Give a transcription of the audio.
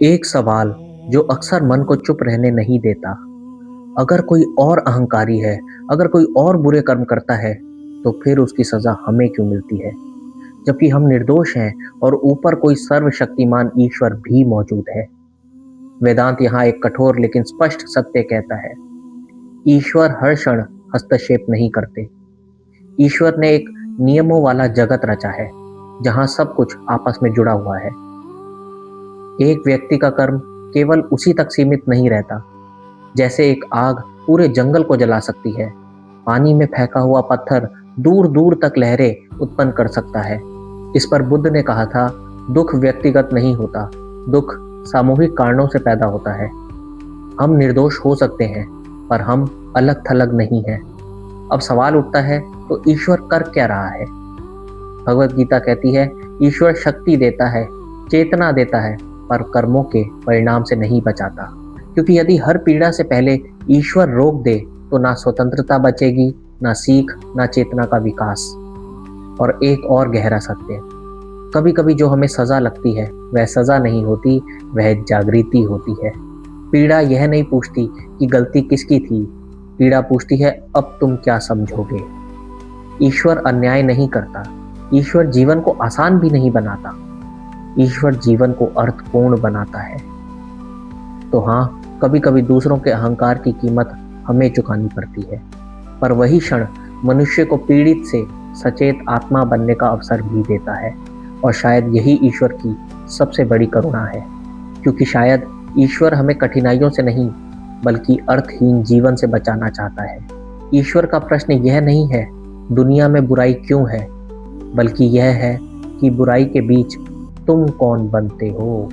एक सवाल जो अक्सर मन को चुप रहने नहीं देता। अगर कोई और अहंकारी है, अगर कोई और बुरे कर्म करता है, तो फिर उसकी सजा हमें क्यों मिलती है? जबकि हम निर्दोष हैं और ऊपर कोई सर्वशक्तिमान ईश्वर भी मौजूद है। वेदांत यहाँ एक कठोर लेकिन स्पष्ट सत्य कहता है। ईश्वर हर क्षण हस्तक्षेप नहीं करते। ईश्वर ने एक नियमों वाला जगत रचा है, जहाँ सब कुछ आपस में जुड़ा हुआ है। एक व्यक्ति का कर्म केवल उसी तक सीमित नहीं रहता। जैसे एक आग पूरे जंगल को जला सकती है, पानी में फेंका हुआ पत्थर दूर दूर तक लहरें उत्पन्न कर सकता है। इस पर बुद्ध ने कहा था, दुख व्यक्तिगत नहीं होता, दुख सामूहिक कारणों से पैदा होता है। हम निर्दोष हो सकते हैं, पर हम अलग थलग नहीं हैं। अब सवाल उठता है, तो ईश्वर कर क्या रहा है? भगवत गीता कहती है, ईश्वर शक्ति देता है, चेतना देता है, पर कर्मों के परिणाम से नहीं बचाता। क्योंकि यदि हर पीड़ा से पहले ईश्वर रोक दे, तो ना स्वतंत्रता बचेगी, ना सीख, ना चेतना का विकास। और एक और गहरा सत्य, कभी कभी जो हमें सजा लगती है वह सजा नहीं होती, वह जागृति होती है। पीड़ा यह नहीं पूछती कि गलती किसकी थी, पीड़ा पूछती है अब तुम क्या समझोगे। ईश्वर अन्याय नहीं करता, ईश्वर जीवन को आसान भी नहीं बनाता, ईश्वर जीवन को अर्थपूर्ण बनाता है। तो हाँ, कभी कभी दूसरों के अहंकार की कीमत हमें चुकानी पड़ती है, पर वही क्षण मनुष्य को पीड़ित से सचेत आत्मा बनने का अवसर भी देता है। और शायद यही ईश्वर की सबसे बड़ी करुणा है, क्योंकि शायद ईश्वर हमें कठिनाइयों से नहीं, बल्कि अर्थहीन जीवन से बचाना चाहता है। ईश्वर का प्रश्न यह नहीं है दुनिया में बुराई क्यों है, बल्कि यह है कि बुराई के बीच तुम कौन बनते हो।